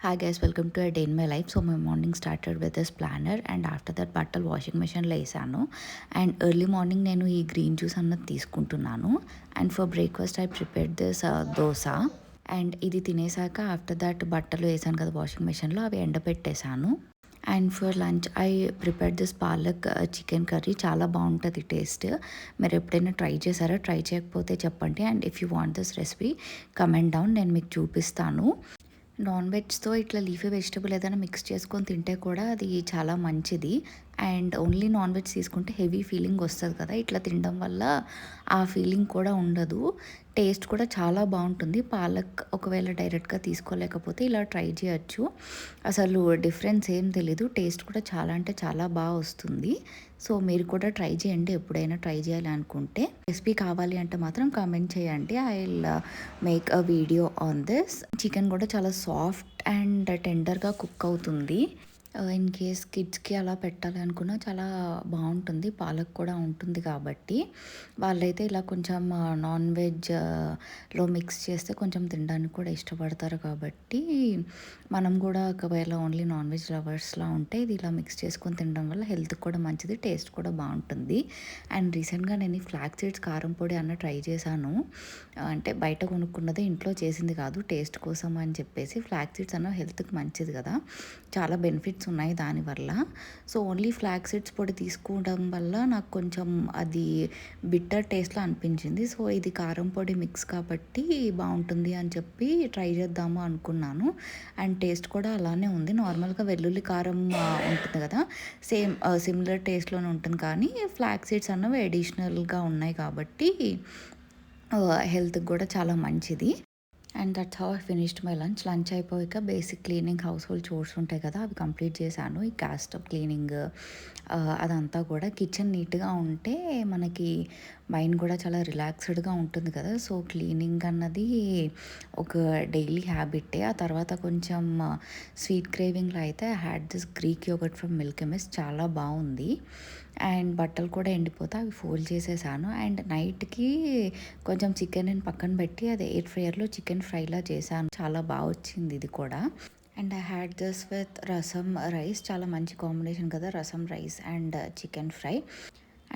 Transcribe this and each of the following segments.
Hi guys, welcome to a day in my life. So my morning started with this planner and after that బట్టలు washing మెషిన్లో వేసాను. And early morning నేను ఈ green juice అన్నది తీసుకుంటున్నాను. And for breakfast I prepared this dosa. And ఇది తినేసాక after that బట్టలు వేసాను కదా వాషింగ్ మెషిన్లో, అవి ఎండబెట్టేశాను. And for lunch I prepare this palak chicken curry. చాలా బాగుంటుంది టేస్ట్. మీరు ఎప్పుడైనా ట్రై చేశారో, ట్రై చేయకపోతే చెప్పండి. And if you want this recipe comment down, నేను మీకు చూపిస్తాను. నాన్ వెజ్తో ఇట్లా లీఫీ వెజిటబుల్ ఏదైనా మిక్స్ చేసుకొని తింటే కూడా అది చాలా మంచిది. అండ్ ఓన్లీ నాన్ వెజ్ తీసుకుంటే హెవీ ఫీలింగ్ వస్తుంది కదా, ఇట్లా తినడం వల్ల ఆ ఫీలింగ్ కూడా ఉండదు. టేస్ట్ కూడా చాలా బాగుంటుంది. పాలక్ ఒకవేళ డైరెక్ట్గా తీసుకోలేకపోతే ఇలా ట్రై చేయొచ్చు. అసలు డిఫరెన్స్ ఏం తెలీదు. టేస్ట్ కూడా చాలా అంటే చాలా బాగా వస్తుంది. సో మీరు కూడా ట్రై చేయండి ఎప్పుడైనా ట్రై చేయాలి అనుకుంటే. రెసిపీ కావాలి అంటే మాత్రం కామెంట్ చేయండి. I will make a video on this. Chicken కూడా చాలా సాఫ్ట్ అండ్ టెండర్గా కుక్ అవుతుంది. ఇన్ కేస్ కిడ్స్కి అలా పెట్టాలి అనుకున్నా చాలా బాగుంటుంది. పాలక్ కూడా ఉంటుంది కాబట్టి వాళ్ళైతే ఇలా కొంచెం నాన్ వెజ్ లో మిక్స్ చేస్తే కొంచెం తినడానికి కూడా ఇష్టపడతారు. కాబట్టి మనం కూడా ఒకవేళ ఓన్లీ నాన్ వెజ్ లవర్స్లా ఉంటే ఇది ఇలా మిక్స్ చేసుకొని తినడం వల్ల హెల్త్కి కూడా మంచిది, టేస్ట్ కూడా బాగుంటుంది. అండ్ రీసెంట్గా నేను ఈ ఫ్లాక్ సీడ్స్ కారం పొడి అన్న ట్రై చేశాను. అంటే బయట కొనుక్కున్నదే, ఇంట్లో చేసింది కాదు, టేస్ట్ కోసం అని చెప్పేసి. ఫ్లాక్ సీడ్స్ అన్న హెల్త్కి మంచిది కదా, చాలా బెనిఫిట్స్ ఉన్నాయి దానివల్ల. సో ఓన్లీ ఫ్లాక్ సీడ్స్ పొడి తీసుకోవడం వల్ల నాకు కొంచెం అది బిట్టర్ టేస్ట్లో అనిపించింది. సో ఇది కారం పొడి మిక్స్ కాబట్టి బాగుంటుంది అని చెప్పి ట్రై చేద్దాము అనుకున్నాను. అండ్ టేస్ట్ కూడా అలానే ఉంది. నార్మల్గా వెల్లుల్లి కారం ఉంటుంది కదా, సేమ్ సిమిలర్ టేస్ట్లోనే ఉంటుంది. కానీ ఫ్లాక్ సీడ్స్ అన్నవి అడిషనల్గా ఉన్నాయి కాబట్టి హెల్త్కి కూడా చాలా మంచిది. And that's how I finished my lunch. Lunch అయిపోయాక basic cleaning, household chores ఉంటాయి కదా, అవి కంప్లీట్ చేశాను. ఈ గ్యాస్ స్టవ్ క్లీనింగ్ అదంతా కూడా. కిచెన్ నీట్గా ఉంటే మనకి మైండ్ కూడా చాలా రిలాక్స్డ్గా ఉంటుంది కదా. సో క్లీనింగ్ అన్నది ఒక డైలీ హ్యాబిటే. ఆ తర్వాత కొంచెం స్వీట్ క్రేవింగ్లో అయితే I had this Greek yoghurt from milk miss, చాలా బాగుంది. అండ్ బట్టలు కూడా ఎండిపోతే అవి ఫోల్డ్ చేసేసాను. అండ్ నైట్కి కొంచెం చికెన్ నేను పక్కన పెట్టి అది ఎయిర్ ఫ్రైయర్లో చికెన్ ఫ్రైలా చేశాను. చాలా బాగా వచ్చింది ఇది కూడా. And I had this with rasam rice. చాలా మంచి కాంబినేషన్ కదా, రసం rice and chicken fry.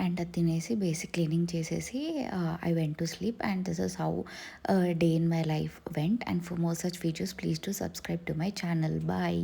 And అది తినేసి బేసిక్ క్లీనింగ్ చేసేసి I went to sleep. And this is how day in my life went. And for more such videos please to subscribe to my channel. Bye.